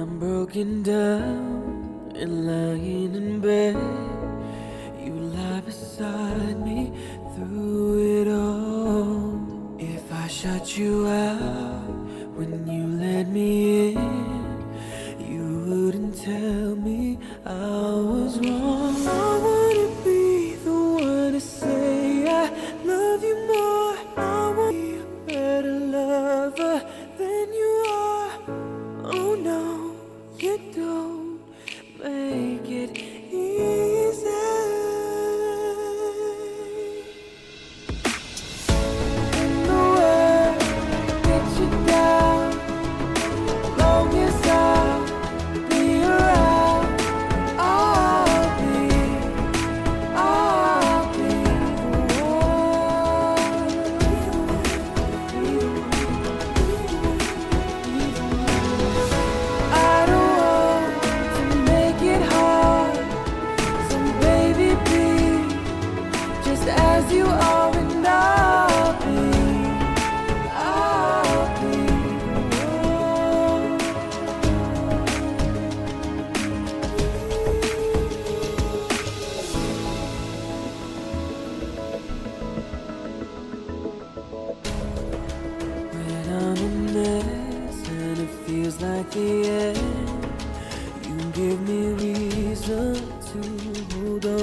I'm broken down and lying in bed. You lie beside me through it all. If I shut you out when you let me in, you wouldn't tell me I was wrong. I wanna be the one to say I love you more. I want to be a better lover than you are. Oh no, you don't make it easy. When the world gets you down, long as I'll be around, I'll be the I don't want to make it hard, so baby be just as you are, and I'll be the one. When I'm a mess and it feels like the end, you give me reason to hold on.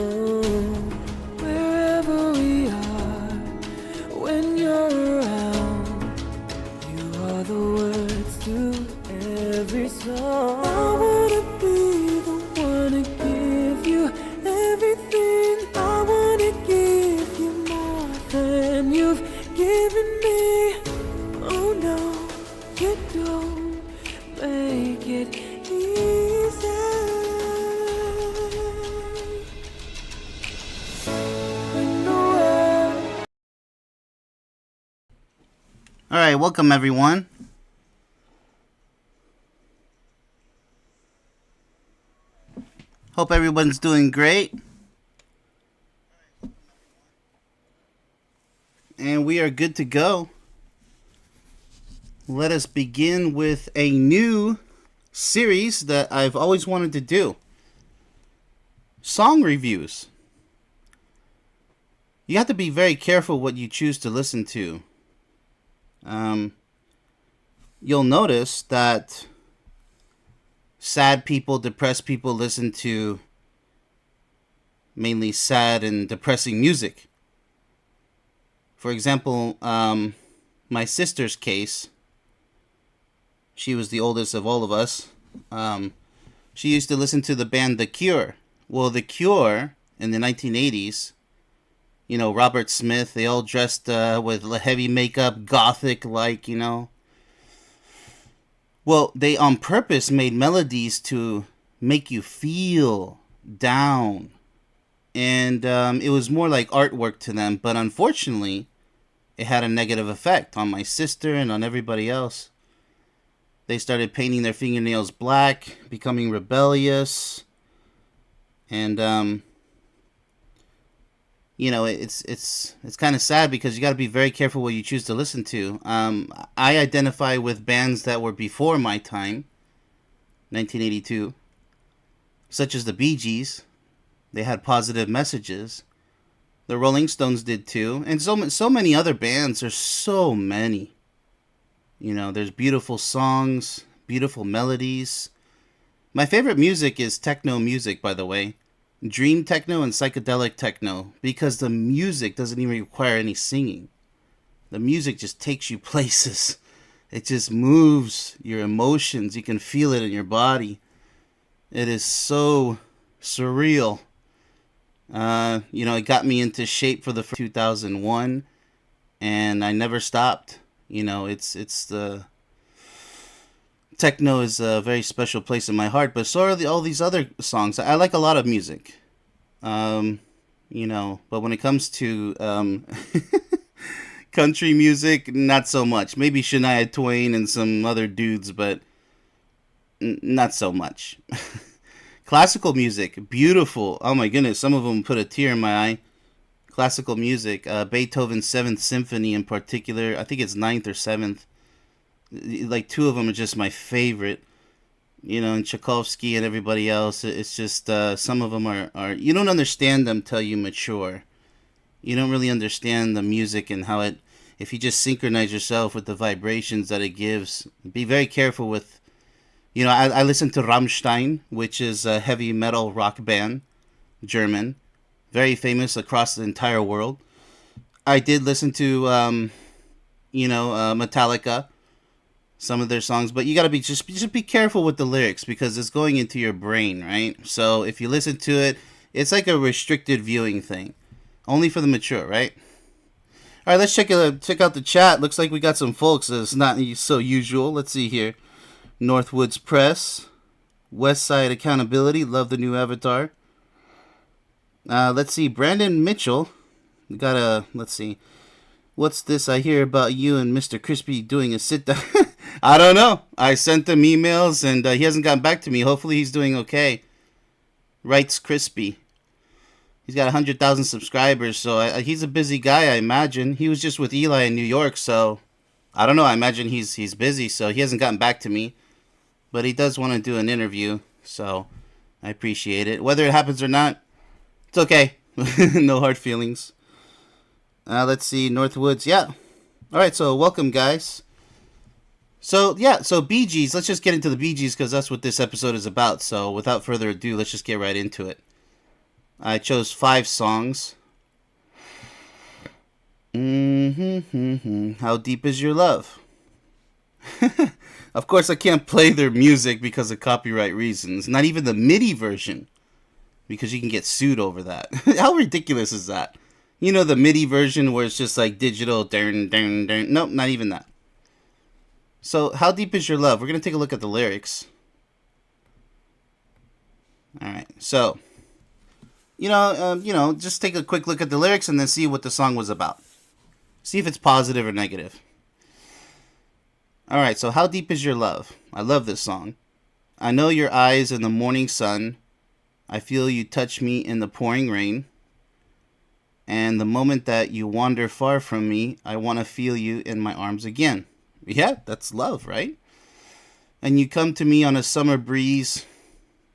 Wherever we are, when you're around, you are the words to every song. I wanna be the one to give you everything. I wanna give you more than you've given me. Oh no, you don't make it easy. When the world All right, welcome everyone. Hope everyone's doing great. And we are good to go. Let us begin with a new series that I've always wanted to do. Song reviews. You have to be very careful what you choose to listen to. You'll notice that sad people, depressed people listen to mainly sad and depressing music. For example, my sister's case, she was the oldest of all of us. She used to listen to the band The Cure. Well, The Cure in the 1980s, you know, Robert Smith, they all dressed with heavy makeup, gothic-like, you know. Well, they on purpose made melodies to make you feel down. And it was more like artwork to them. But unfortunately, it had a negative effect on my sister and on everybody else. They started painting their fingernails black, becoming rebellious. And, you know, it's kind of sad because you got to be very careful what you choose to listen to. I identify with bands that were before my time, 1982, such as the Bee Gees. They had positive messages. The Rolling Stones did too, and so many other bands. There's so many. You know, there's beautiful songs, beautiful melodies. My favorite music is techno music, by the way. Dream techno and psychedelic techno, because the music doesn't even require any singing. The music just takes you places. It just moves your emotions. You can feel it in your body. It is so surreal. You know, it got me into shape for the 2001, and I never stopped. You know, it's the techno is a very special place in my heart, but so are all these other songs. I like a lot of music, you know, but when it comes to country music, not so much. Maybe Shania Twain and some other dudes, but not so much. Classical music, beautiful. Oh my goodness, some of them put a tear in my eye. Classical music, Beethoven's Seventh Symphony in particular. I think it's ninth or seventh. Like two of them are just my favorite. and Tchaikovsky and everybody else. It's just some of them are you don't understand them till you mature. You don't really understand the music and how it. If you just synchronize yourself with the vibrations that it gives, be very careful with. I listen to Rammstein, which is a heavy metal rock band, German, very famous across the entire world. I did listen to, Metallica, some of their songs, but you gotta be just be careful with the lyrics because it's going into your brain, right? So if you listen to it, it's like a restricted viewing thing, only for the mature, right? All right, let's check out the chat. Looks like we got some folks. It's not so usual. Let's see here. Northwoods Press, Westside Accountability. Love the new avatar. Let's see. Brandon Mitchell. Let's see. What's this I hear about you and Mr. Crispy doing a sit down? I don't know. I sent him emails and he hasn't gotten back to me. Hopefully he's doing okay. Writes Crispy. He's got 100,000 subscribers, so he's a busy guy, I imagine. He was just with Eli in New York, so I don't know. I imagine he's busy, so he hasn't gotten back to me. But he does want to do an interview, so I appreciate it. Whether it happens or not, it's okay. No hard feelings. Let's see, Northwoods. Yeah. All right, so welcome, guys. So Bee Gees. Let's just get into the Bee Gees because that's what this episode is about. So without further ado, let's just get right into it. I chose 5 songs. How deep is your love? Of course, I can't play their music because of copyright reasons. Not even the MIDI version, because you can get sued over that. How ridiculous is that? The MIDI version where it's just like digital. Nope, not even that. So, how deep is your love? We're going to take a look at the lyrics. All right, so... just take a quick look at the lyrics and then see what the song was about. See if it's positive or negative. Alright, so how deep is your love? I love this song. I know your eyes in the morning sun. I feel you touch me in the pouring rain. And the moment that you wander far from me, I want to feel you in my arms again. Yeah, that's love, right? And you come to me on a summer breeze.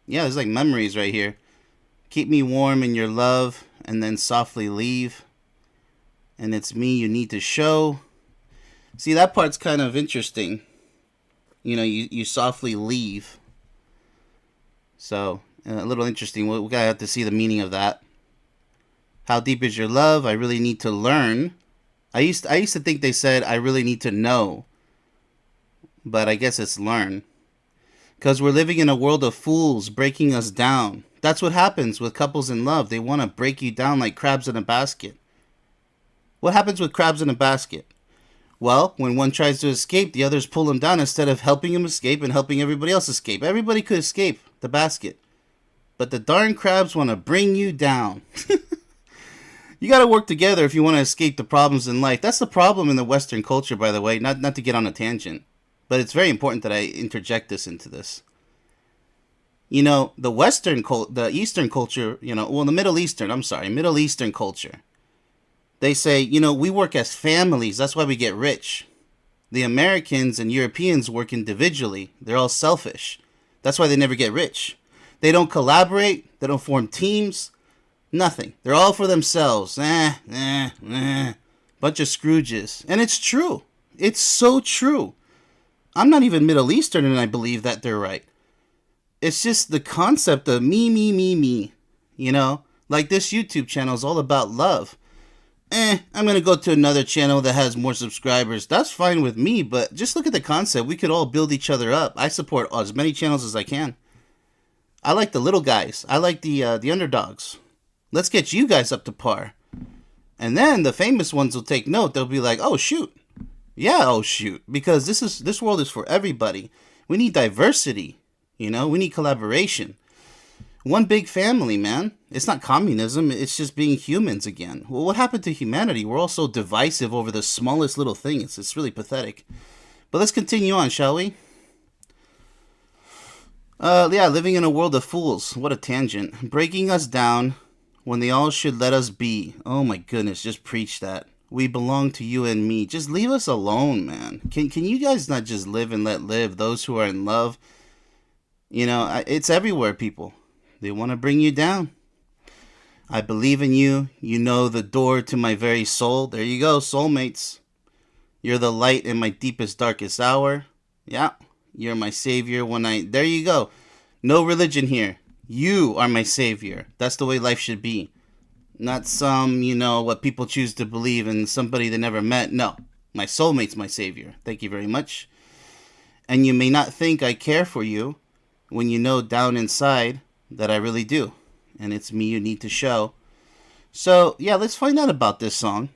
Yeah, there's like memories right here. Keep me warm in your love and then softly leave. And it's me you need to show. See, that part's kind of interesting. You softly leave. So, a little interesting. We gotta have to see the meaning of that. How deep is your love? I really need to learn. I used to think they said I really need to know. But I guess it's learn. Because we're living in a world of fools breaking us down. That's what happens with couples in love. They want to break you down like crabs in a basket. What happens with crabs in a basket? Well, when one tries to escape, the others pull him down instead of helping him escape and helping everybody else escape. Everybody could escape the basket. But the darn crabs want to bring you down. You got to work together if you want to escape the problems in life. That's the problem in the Western culture, by the way. Not to get on a tangent. But it's very important that I interject this into this. The Eastern culture, the Middle Eastern culture. They say, we work as families. That's why we get rich. The Americans and Europeans work individually. They're all selfish. That's why they never get rich. They don't collaborate. They don't form teams. Nothing. They're all for themselves. Bunch of Scrooges. And it's true. It's so true. I'm not even Middle Eastern and I believe that they're right. It's just the concept of me. Like this YouTube channel is all about love. I'm going to go to another channel that has more subscribers. That's fine with me, but just look at the concept. We could all build each other up. I support as many channels as I can. I like the little guys. I like the underdogs. Let's get you guys up to par. And then the famous ones will take note. They'll be like, oh, shoot. Yeah, oh, shoot. Because this world is for everybody. We need diversity. We need collaboration. One big family, man. It's not communism. It's just being humans again. Well, what happened to humanity? We're all so divisive over the smallest little thing. It's really pathetic. But let's continue on, shall we? Living in a world of fools. What a tangent. Breaking us down when they all should let us be. Oh my goodness, just preach that. We belong to you and me. Just leave us alone, man. Can you guys not just live and let live? Those who are in love, It's everywhere, people. They want to bring you down. I believe in you. You know the door to my very soul. There you go, soulmates. You're the light in my deepest, darkest hour. Yeah, you're my savior when I... There you go. No religion here. You are my savior. That's the way life should be. Not some, what people choose to believe in somebody they never met. No, my soulmate's my savior. Thank you very much. And you may not think I care for you when you know down inside that I really do. And it's me you need to show. So, yeah, let's find out about this song.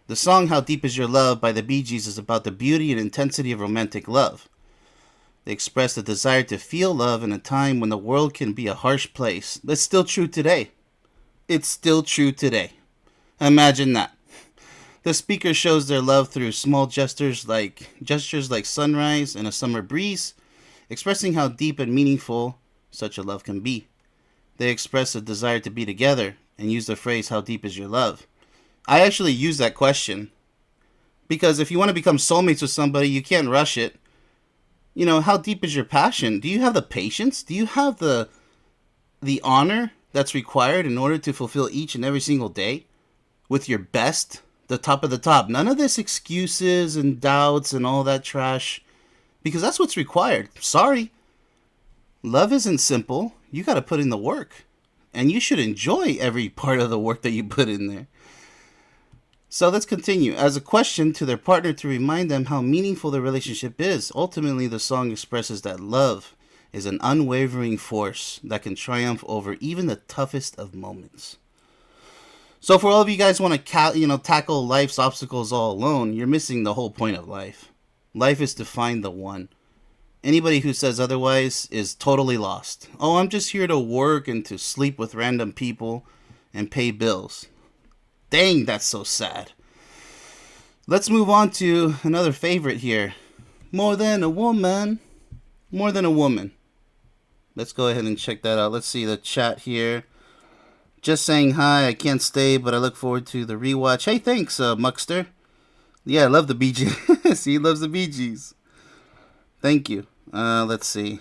The song How Deep Is Your Love by the Bee Gees is about the beauty and intensity of romantic love. They express the desire to feel love in a time when the world can be a harsh place. That's still true today. It's still true today. Imagine that. The speaker shows their love through small gestures like sunrise and a summer breeze, expressing how deep and meaningful such a love can be. They express a desire to be together and use the phrase, how deep is your love? I actually use that question because if you want to become soulmates with somebody, you can't rush it. How deep is your passion? Do you have the patience? Do you have the honor that's required in order to fulfill each and every single day with your best, the top of the top? None of this excuses and doubts and all that trash, because that's what's required. Sorry. Love isn't simple. You got to put in the work, and you should enjoy every part of the work that you put in there. So let's continue. As a question to their partner to remind them how meaningful their relationship is. Ultimately, the song expresses that love is an unwavering force that can triumph over even the toughest of moments. So for all of you guys want to tackle life's obstacles all alone, you're missing the whole point of life. Life is to find the one. Anybody who says otherwise is totally lost. Oh, I'm just here to work and to sleep with random people and pay bills. Dang, that's so sad. Let's move on to another favorite here. More Than a Woman. More Than a Woman. Let's go ahead and check that out. Let's see the chat here. Just saying hi. I can't stay, but I look forward to the rewatch. Hey, thanks, Muckster. Yeah, I love the Bee Gees. He loves the Bee Gees. Thank you. Let's see.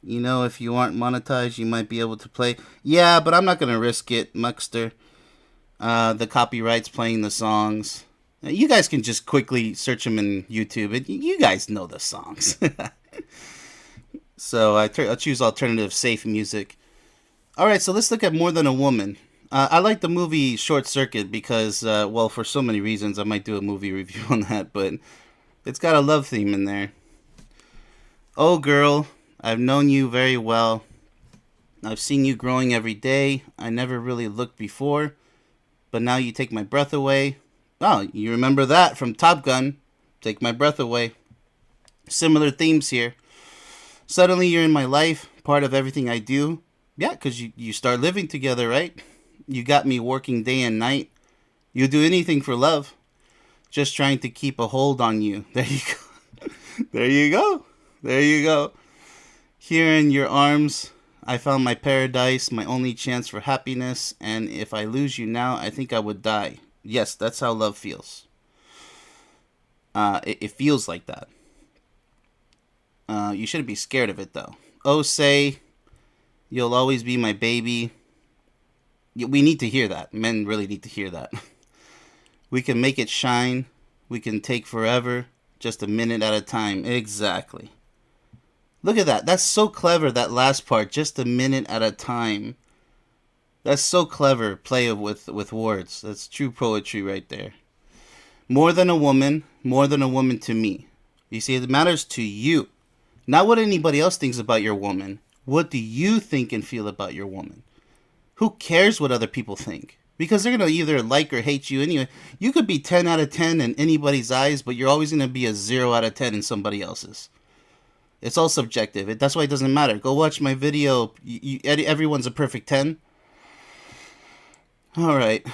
If you aren't monetized, you might be able to play. Yeah, but I'm not going to risk it, Muckster. The copyrights playing the songs. You guys can just quickly search them in YouTube. You guys know the songs. So I'll choose alternative safe music. Alright, so let's look at More Than a Woman. I like the movie Short Circuit because, for so many reasons, I might do a movie review on that, but it's got a love theme in there. Oh girl, I've known you very well. I've seen you growing every day. I never really looked before, but now you take my breath away. Oh, you remember that from Top Gun. Take my breath away. Similar themes here. Suddenly you're in my life, part of everything I do. Yeah, because you start living together, right? You got me working day and night. You'll do anything for love. Just trying to keep a hold on you. There you go. There you go. There you go. Here in your arms, I found my paradise, my only chance for happiness. And if I lose you now, I think I would die. Yes, that's how love feels. It feels like that. You shouldn't be scared of it, though. Oh, say, you'll always be my baby. We need to hear that. Men really need to hear that. We can make it shine. We can take forever. Just a minute at a time. Exactly. Look at that. That's so clever, that last part. Just a minute at a time. That's so clever. Play with words. That's true poetry right there. More than a woman. More than a woman to me. You see, it matters to you. Not what anybody else thinks about your woman. What do you think and feel about your woman? Who cares what other people think? Because they're going to either like or hate you anyway. You could be 10 out of 10 in anybody's eyes, but you're always going to be a 0 out of 10 in somebody else's. It's all subjective. That's why it doesn't matter. Go watch my video. Everyone's a perfect 10. Alright.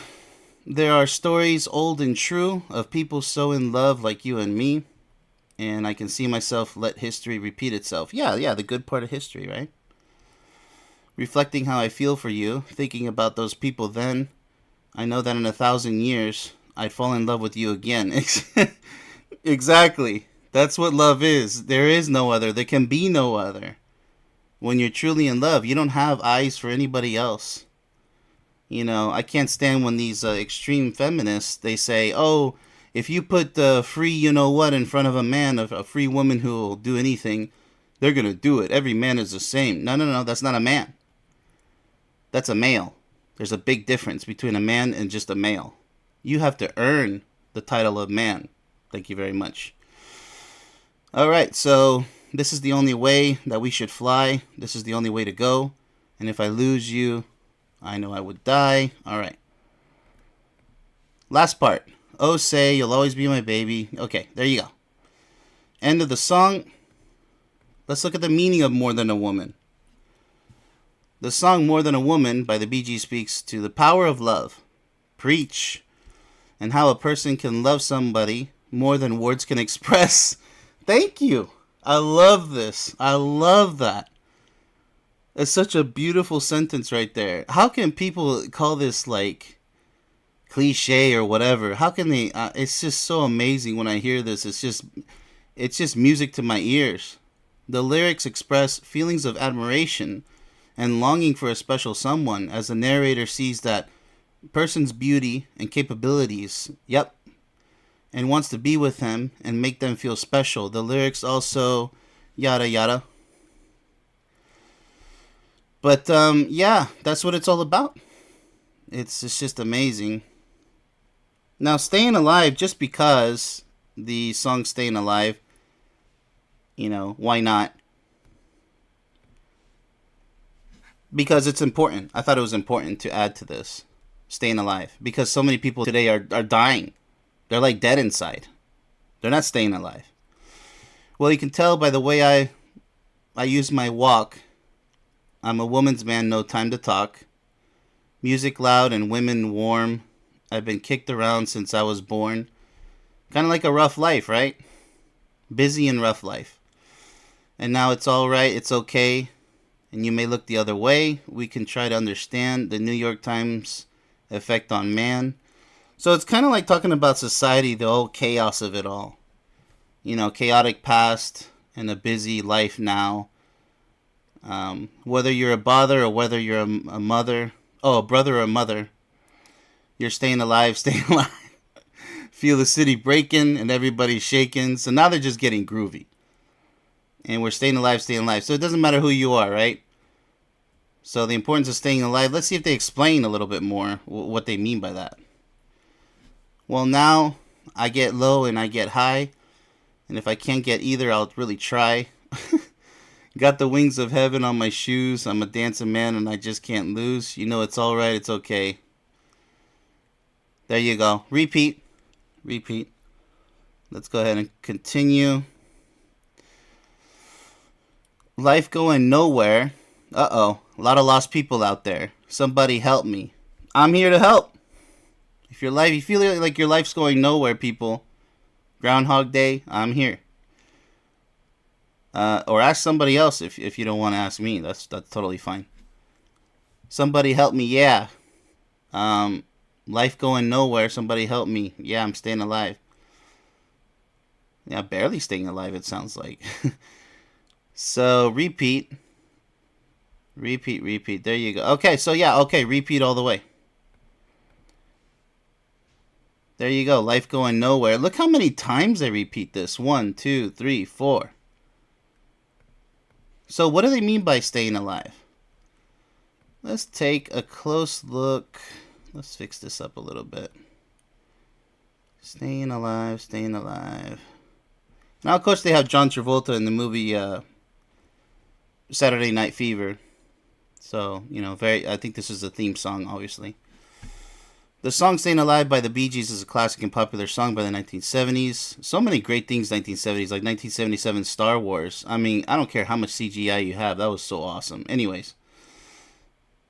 There are stories old and true of people so in love like you and me. And I can see myself let history repeat itself. Yeah, the good part of history, right? Reflecting how I feel for you, thinking about those people then, I know that in 1,000 years, I'd fall in love with you again. Exactly. That's what love is. There is no other. There can be no other. When you're truly in love, you don't have eyes for anybody else. I can't stand when these extreme feminists, they say, oh, if you put the free you-know-what in front of a man, a free woman who will do anything, they're going to do it. Every man is the same. No, no, no, that's not a man. That's a male. There's a big difference between a man and just a male. You have to earn the title of man. Thank you very much. All right, so this is the only way that we should fly. This is the only way to go. And if I lose you, I know I would die. All right. Last part. Oh, say, you'll always be my baby. Okay, there you go. End of the song. Let's look at the meaning of More Than a Woman. The song More Than a Woman by the Bee Gees speaks to the power of love. Preach. And how a person can love somebody more than words can express. Thank you. I love this. I love that. It's such a beautiful sentence right there. How can people call this like cliche or whatever? How can they? It's just so amazing when I hear this. It's just music to my ears. The lyrics express feelings of admiration and longing for a special someone as the narrator sees that person's beauty and capabilities. Yep. And wants to be with them and make them feel special. The lyrics also yada yada. But yeah, that's what it's all about. It's just amazing. Now, Staying Alive, just because the song Staying Alive, why not? Because it's important. I thought it was important to add to this. Staying alive. Because so many people today are dying. They're like dead inside. They're not staying alive. Well, you can tell by the way I use my walk. I'm a woman's man, no time to talk. Music loud and women warm. I've been kicked around since I was born. Kind of like a rough life, right? Busy and rough life. And now it's all right, it's okay. And you may look the other way. We can try to understand the New York Times effect on man. So it's kind of like talking about society, the whole chaos of it all. Chaotic past and a busy life now. Whether you're a bother or whether you're a mother, a brother or a mother, you're staying alive, staying alive. Feel the city breaking and everybody's shaking. So now they're just getting groovy. And we're staying alive, staying alive. So it doesn't matter who you are, right? So the importance of staying alive, let's see if they explain a little bit more what they mean by that. Well, now I get low and I get high. And if I can't get either, I'll really try. Got the wings of heaven on my shoes. I'm a dancing man and I just can't lose. It's all right. It's okay. There you go. Repeat. Let's go ahead and continue. Life going nowhere. Uh-oh. A lot of lost people out there. Somebody help me. I'm here to help. If you feel like your life's going nowhere, people, Groundhog Day, I'm here. Or ask somebody else if you don't want to ask me. That's totally fine. Somebody help me, yeah. Life going nowhere, somebody help me. Yeah, I'm staying alive. Yeah, barely staying alive, it sounds like. So, repeat. There you go. Okay, so yeah, repeat all the way. There you go. Life going nowhere. Look how many times they repeat this. 1, 2, 3, 4. So what do they mean by staying alive? Let's take a close look. Let's fix this up a little bit. Staying alive. Now, of course, they have John Travolta in the movie Saturday Night Fever. So, I think this is a theme song, obviously. The song Staying Alive by the Bee Gees is a classic and popular song by the 1970s. So many great things 1970s, like 1977 Star Wars. I mean, I don't care how much CGI you have. That was so awesome. Anyways,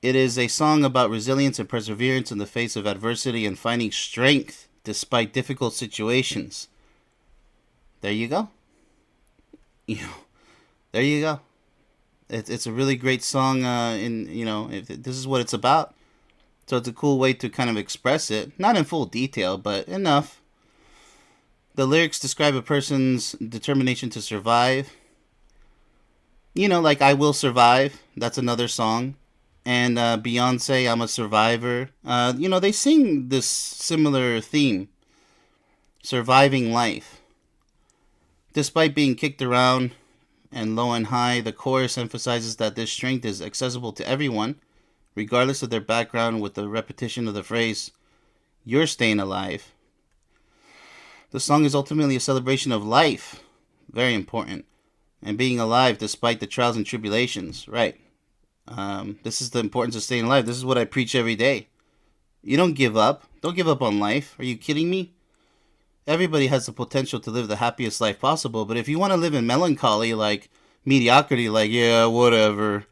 it is a song about resilience and perseverance in the face of adversity and finding strength despite difficult situations. There you go. There you go. It's a really great song. This is what it's about. So it's a cool way to kind of express it. Not in full detail, but enough. The lyrics describe a person's determination to survive. Like I Will Survive. That's another song. And Beyonce, I'm a Survivor. They sing this similar theme, surviving life. Despite being kicked around and low and high, the chorus emphasizes that this strength is accessible to everyone, regardless of their background, with the repetition of the phrase, "You're staying alive." The song is ultimately a celebration of life, very important, and being alive despite the trials and tribulations, right? This is the importance of staying alive. This is what I preach every day. You don't give up. Don't give up on life. Are you kidding me? Everybody has the potential to live the happiest life possible, but if you want to live in melancholy, like mediocrity, like, yeah, whatever,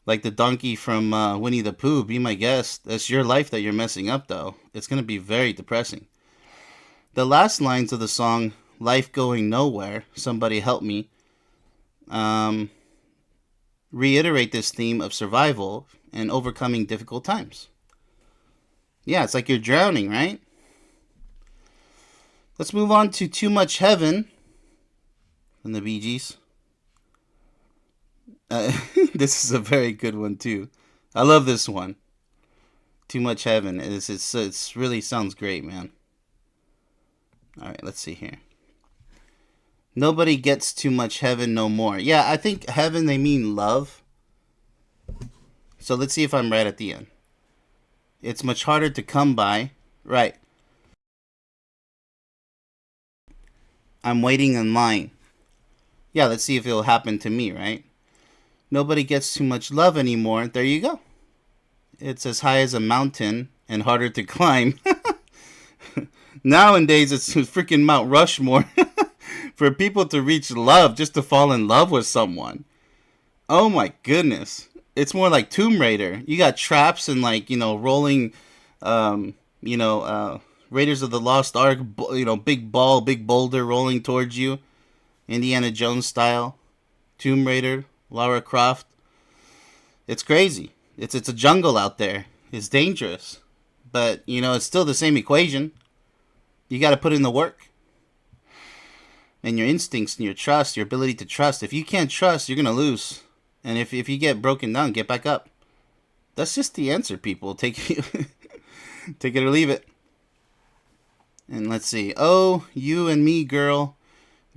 like the donkey from Winnie the Pooh, be my guest. That's your life that you're messing up, though. It's going to be very depressing. The last lines of the song, "Life Going Nowhere, Somebody Help Me," reiterate this theme of survival and overcoming difficult times. Yeah, it's like you're drowning, right? Let's move on to "Too Much Heaven" from the Bee Gees. This is a very good one, too. I love this one. "Too Much Heaven." It's really sounds great, man. All right, let's see here. "Nobody gets too much heaven no more." Yeah, I think heaven, they mean love. So let's see if I'm right at the end. "It's much harder to come by." Right. "I'm waiting in line." Yeah, let's see if it'll happen to me, right? "Nobody gets too much love anymore." There you go. "It's as high as a mountain and harder to climb." Nowadays, it's freaking Mount Rushmore for people to reach love, just to fall in love with someone. Oh my goodness. It's more like Tomb Raider. You got traps and rolling, Raiders of the Lost Ark, big ball, big boulder rolling towards you. Indiana Jones style. Tomb Raider, Lara Croft. It's crazy. It's a jungle out there. It's dangerous. But, it's still the same equation. You got to put in the work. And your instincts and your trust, your ability to trust. If you can't trust, you're going to lose. And if you get broken down, get back up. That's just the answer, people. Take it or leave it. And let's see. "Oh, you and me, girl.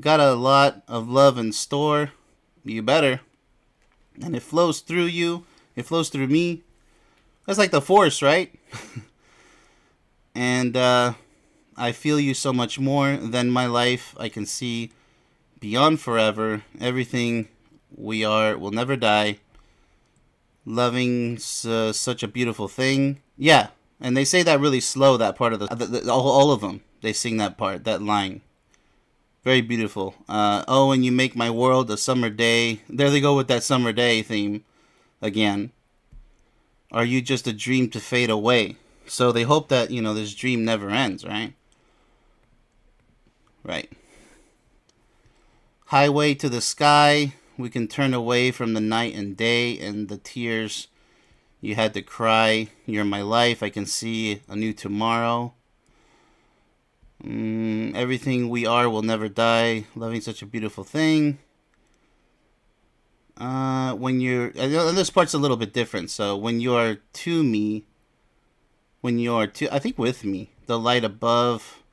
Got a lot of love in store. You better. And it flows through you. It flows through me." That's like the Force, right? And "I feel you so much more than my life. I can see beyond forever. Everything we are will never die. Loving's such a beautiful thing." Yeah, and they say that really slow, that part of all of them. They sing that part, that line. Very beautiful. "Oh, and you make my world a summer day." There they go with that summer day theme again. "Are you just a dream to fade away?" So they hope that, this dream never ends, right? Right. "Highway to the sky. We can turn away from the night and day and the tears you had to cry. You're my life. I can see a new tomorrow. Everything we are will never die. Loving such a beautiful thing." When you're... This part's a little bit different. So, "When you are to me, when you are to... I think with me. The light above,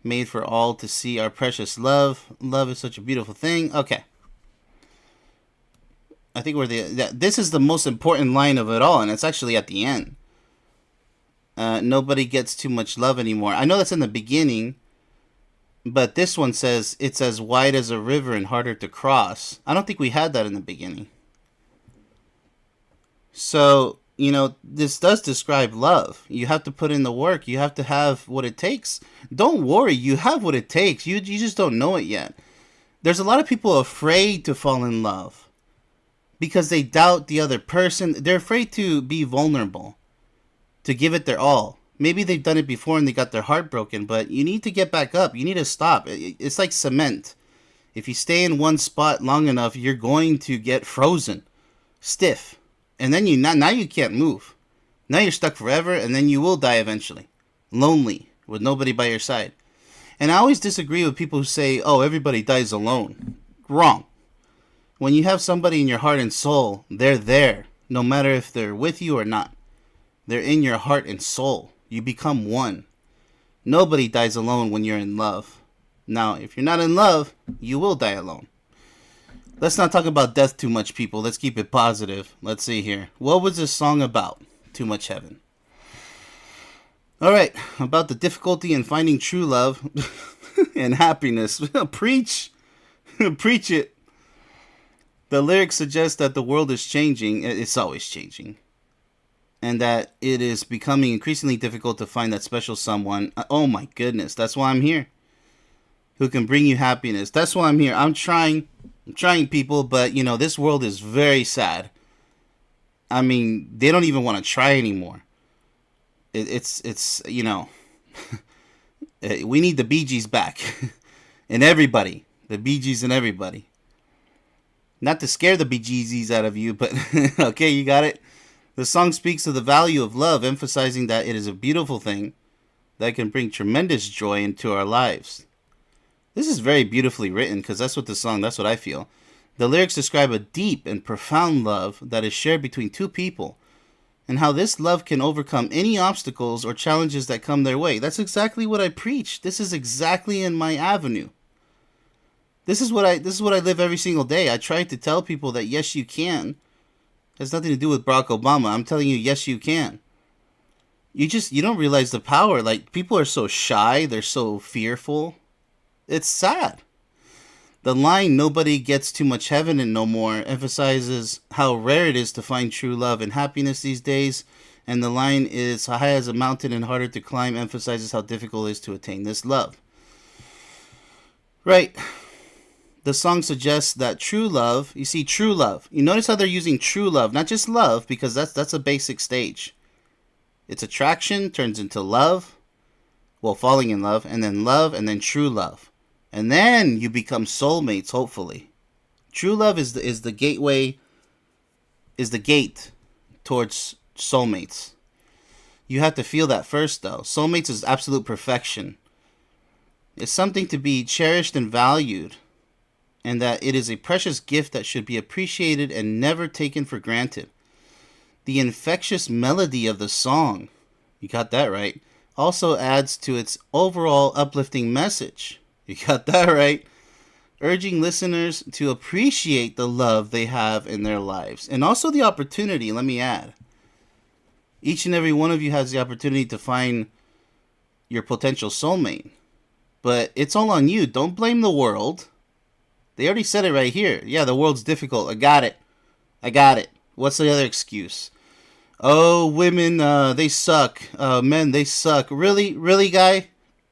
made for all to see our precious love. Love is such a beautiful thing." Okay. I think this is the most important line of it all, and it's actually at the end. "Nobody gets too much love anymore." I know that's in the beginning, but this one says, "It's as wide as a river and harder to cross." I don't think we had that in the beginning. So, this does describe love. You have to put in the work. You have to have what it takes. Don't worry, you have what it takes. You just don't know it yet. There's a lot of people afraid to fall in love because they doubt the other person. They're afraid to be vulnerable, to give it their all. Maybe they've done it before and they got their heart broken, but you need to get back up. You need to stop. It's like cement. If you stay in one spot long enough, you're going to get frozen, stiff. And then now you can't move. Now you're stuck forever, and then you will die eventually. Lonely, with nobody by your side. And I always disagree with people who say, "Oh, everybody dies alone." Wrong. When you have somebody in your heart and soul, they're there, no matter if they're with you or not. They're in your heart and soul. You become one. Nobody dies alone when you're in love. Now, if you're not in love, you will die alone. Let's not talk about death too much, people. Let's keep it positive. Let's see here. What was this song about? Too Much Heaven. Alright, about the difficulty in finding true love and happiness. Preach! Preach it! The lyrics suggest that the world is changing. It's always changing. And that it is becoming increasingly difficult to find that special someone. Oh my goodness, that's why I'm here. Who can bring you happiness. That's why I'm here. I'm trying people, but you know, this world is very sad. I mean, they don't even want to try anymore. It's you know, we need the Bee Gees back. And everybody. The Bee Gees and everybody. Not to scare the Bee Geesies out of you, but okay, you got it. The song speaks of the value of love, emphasizing that it is a beautiful thing that can bring tremendous joy into our lives. This is very beautifully written, because that's what I feel. The lyrics describe a deep and profound love that is shared between two people, and how this love can overcome any obstacles or challenges that come their way. That's exactly what I preach. This is exactly in my avenue. This is what I live every single day. I try to tell people that yes, you can. It has nothing to do with Barack Obama. I'm telling you, yes, you can. You don't realize the power. Like, people are so shy. They're so fearful. It's sad. The line, "Nobody gets too much heaven and no more," emphasizes how rare it is to find true love and happiness these days. And the line is, "High as a mountain and harder to climb," emphasizes how difficult it is to attain this love. Right. The song suggests that true love, you see, true love. You notice how they're using true love, not just love, because that's a basic stage. It's attraction, turns into love, well, falling in love, and then true love. And then you become soulmates, hopefully. True love is the gateway, is the gate towards soulmates. You have to feel that first, though. Soulmates is absolute perfection. It's something to be cherished and valued, and that it is a precious gift that should be appreciated and never taken for granted. The infectious melody of the song, you got that right, also adds to its overall uplifting message. You got that right. Urging listeners to appreciate the love they have in their lives. And also the opportunity, let me add. Each and every one of you has the opportunity to find your potential soulmate. But it's all on you. Don't blame the world. They already said it right here. Yeah, the world's difficult. I got it. What's the other excuse? Oh, women, they suck. Men, they suck. Really? Really, guy?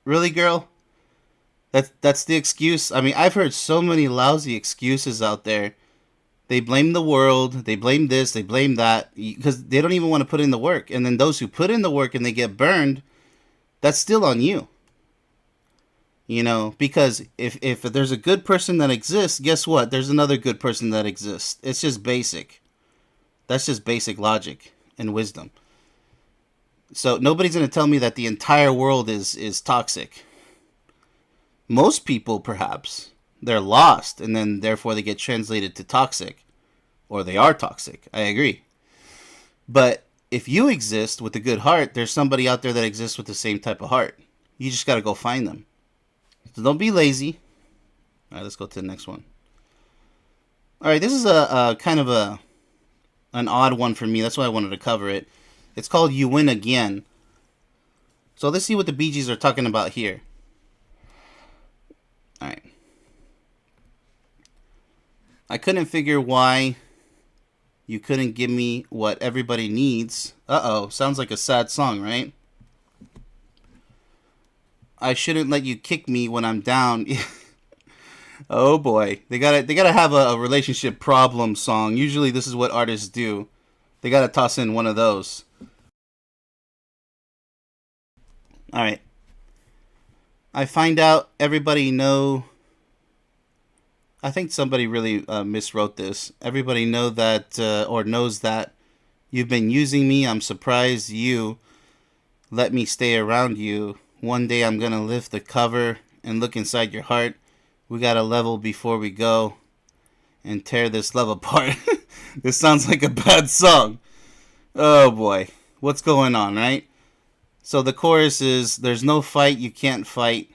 Really, girl? That's the excuse? I mean, I've heard so many lousy excuses out there. They blame the world. They blame this. They blame that. Because they don't even want to put in the work. And then those who put in the work and they get burned, that's still on you. You know, because if there's a good person that exists, guess what? There's another good person that exists. It's just basic. That's just basic logic and wisdom. So nobody's going to tell me that the entire world is toxic. Most people, perhaps, they're lost, and then therefore they get translated to toxic. Or they are toxic. I agree. But if you exist with a good heart, there's somebody out there that exists with the same type of heart. You just got to go find them. So don't be lazy. All right, let's go to the next one. All right, this is a kind of an odd one for me. That's why I wanted to cover it. It's called "You Win Again." So let's see what the Bee Gees are talking about here. All right. I couldn't figure why you couldn't give me what everybody needs. Uh-oh, sounds like a sad song, right? I shouldn't let you kick me when I'm down. Oh boy, they gotta have a relationship problem song. Usually, this is what artists do. They gotta toss in one of those. All right. I find out everybody know. I think somebody really miswrote this. Everybody know that or knows that you've been using me. I'm surprised you let me stay around you. One day I'm going to lift the cover and look inside your heart. We got to level before we go. and tear this love apart. This sounds like a bad song. Oh boy. What's going on, right? So the chorus is, there's no fight you can't fight.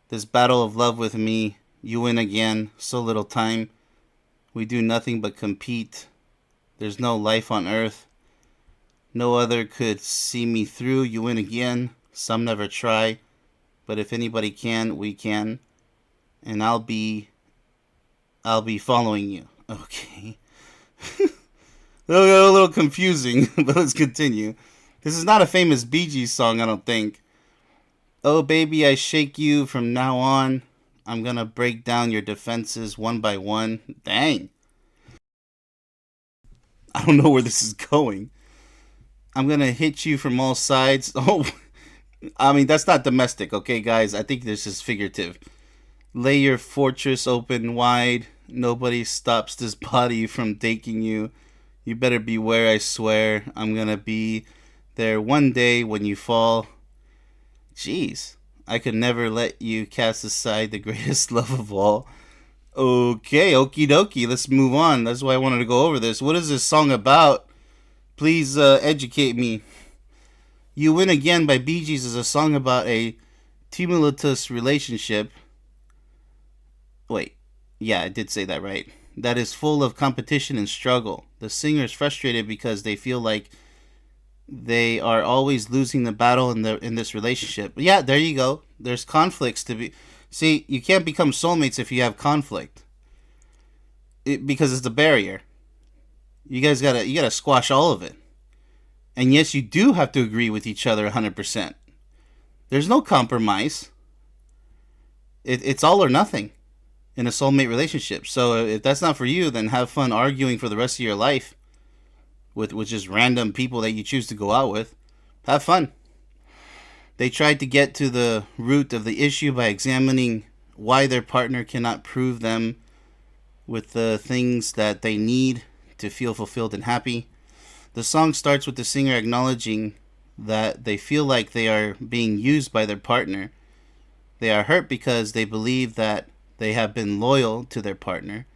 This battle of love with me, you win again. So little time. We do nothing but compete. There's no life on earth. No other could see me through. You win again. Some never try. But if anybody can, we can. And I'll be following you. Okay. A little confusing, but let's continue. This is not a famous Bee Gees song, I don't think. Oh, baby, I shake you from now on. I'm gonna break down your defenses one by one. Dang. I don't know where this is going. I'm gonna hit you from all sides. Oh, I mean, that's not domestic, okay, guys? I think this is figurative. Lay your fortress open wide. Nobody stops this body from taking you. You better beware, I swear. I'm gonna be there one day when you fall. Jeez. I could never let you cast aside the greatest love of all. Okay, okie dokie. Let's move on. That's why I wanted to go over this. What is this song about? Please educate me. You Win Again by Bee Gees is a song about a tumultuous relationship. Wait. Yeah, I did say that right. That is full of competition and struggle. The singer is frustrated because they feel like they are always losing the battle in this relationship. Yeah, there you go. There's conflicts to be. See, you can't become soulmates if you have conflict, because it's the barrier. You gotta squash all of it. And yes, you do have to agree with each other 100%. There's no compromise. It's all or nothing in a soulmate relationship. So if that's not for you, then have fun arguing for the rest of your life with just random people that you choose to go out with. Have fun. They tried to get to the root of the issue by examining why their partner cannot prove them with the things that they need to feel fulfilled and happy. The song starts with the singer acknowledging that they feel like they are being used by their partner. They are hurt because they believe that they have been loyal to their partner,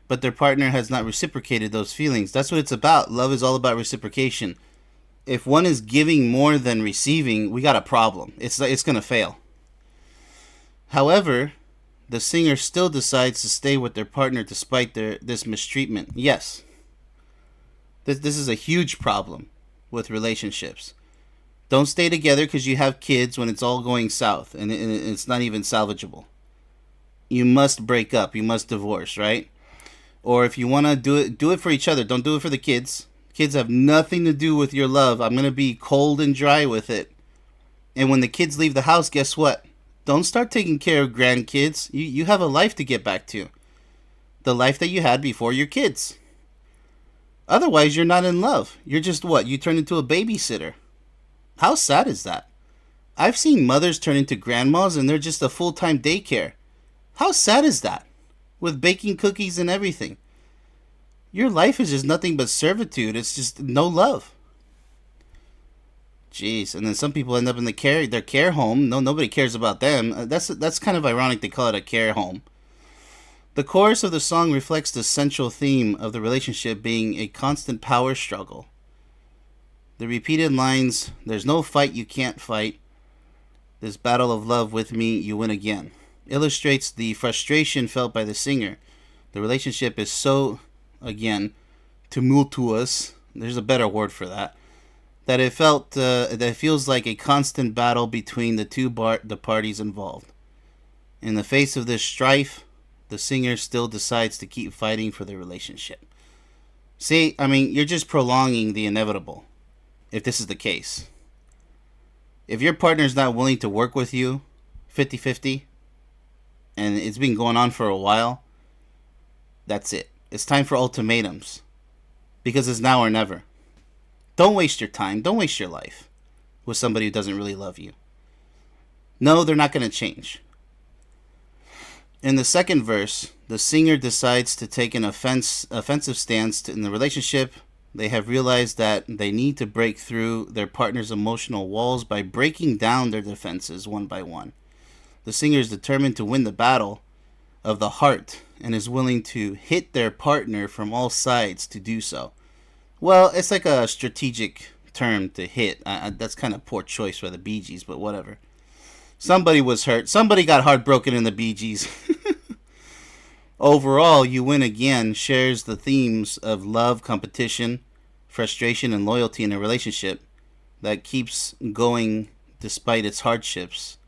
but their partner has not reciprocated those feelings. That's what it's about. Love is all about reciprocation. If one is giving more than receiving, we got a problem. It's going to fail. However, the singer still decides to stay with their partner despite this mistreatment. Yes. This is a huge problem with relationships. Don't stay together because you have kids when it's all going south and it's not even salvageable. You must break up. You must divorce, right? Or if you want to do it for each other. Don't do it for the kids. Kids have nothing to do with your love. I'm going to be cold and dry with it. And when the kids leave the house, guess what? Don't start taking care of grandkids. You have a life to get back to. The life that you had before your kids. Otherwise, you're not in love. You're just what? You turn into a babysitter. How sad is that? I've seen mothers turn into grandmas and they're just a full-time daycare. How sad is that? With baking cookies and everything. Your life is just nothing but servitude. It's just no love. Jeez, and then some people end up in their care home. Nobody cares about them. That's kind of ironic they call it a care home. The chorus of the song reflects the central theme of the relationship being a constant power struggle. The repeated lines, there's no fight you can't fight. This battle of love with me, you win again, illustrates the frustration felt by the singer. The relationship is so, again, tumultuous. There's a better word for that. That it feels like a constant battle between the parties involved. In the face of this strife, the singer still decides to keep fighting for the relationship. See, I mean, you're just prolonging the inevitable, if this is the case. If your partner's not willing to work with you 50-50, and it's been going on for a while, that's it. It's time for ultimatums. Because it's now or never. Don't waste your time. Don't waste your life with somebody who doesn't really love you. No, they're not going to change. In the second verse, the singer decides to take an offensive stance in the relationship. They have realized that they need to break through their partner's emotional walls by breaking down their defenses one by one. The singer is determined to win the battle of the heart and is willing to hit their partner from all sides to do so. Well, it's like a strategic term to hit. That's kind of poor choice for the Bee Gees, but whatever. Somebody was hurt. Somebody got heartbroken in the Bee Gees. Overall, You Win Again shares the themes of love, competition, frustration, and loyalty in a relationship that keeps going despite its hardships.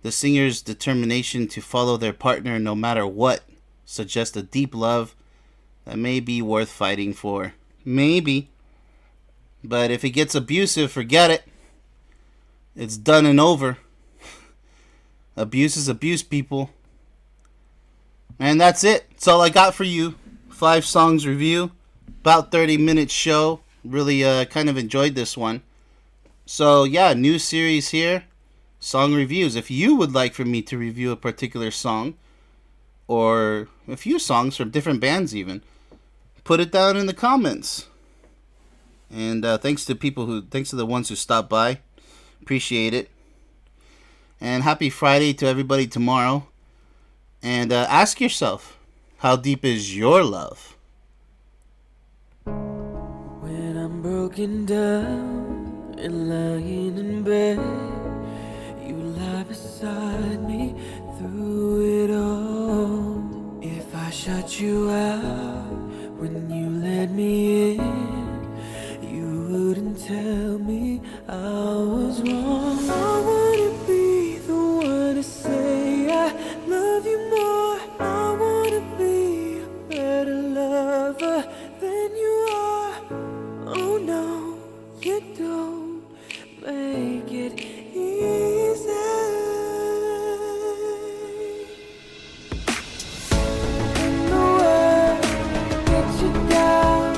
The singer's determination to follow their partner no matter what suggests a deep love that may be worth fighting for. Maybe. But if it gets abusive, forget it. It's done and over. Abuse is abuse, people. And that's it. That's all I got for you. 5 songs review. About 30-minute show. Really kind of enjoyed this one. So yeah, new series here. Song reviews. If you would like for me to review a particular song, or a few songs from different bands even, put it down in the comments. And thanks to the ones who stopped by. Appreciate it. And happy Friday to everybody tomorrow. And ask yourself, how deep is your love? When I'm broken down and lying in bed, you lie beside me through it all. If I shut you out when you let me in, you wouldn't tell me I was wrong. I wanna be the one to say I love you more. I wanna be a better lover than you are. Oh no, you don't make it easy. And the world gets you down,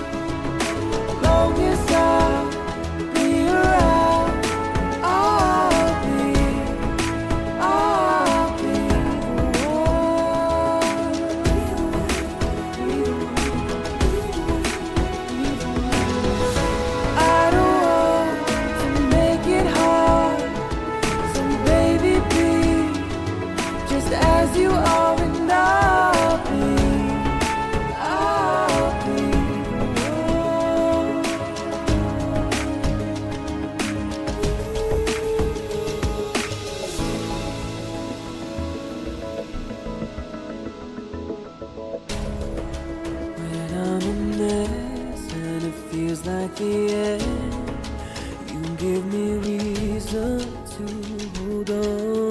long as I'll be around. I'll be the one. I don't want to make it hard, so baby be just as you are, and I'll be the one. When I'm a mess and it feels like the end, you give me reason to hold on.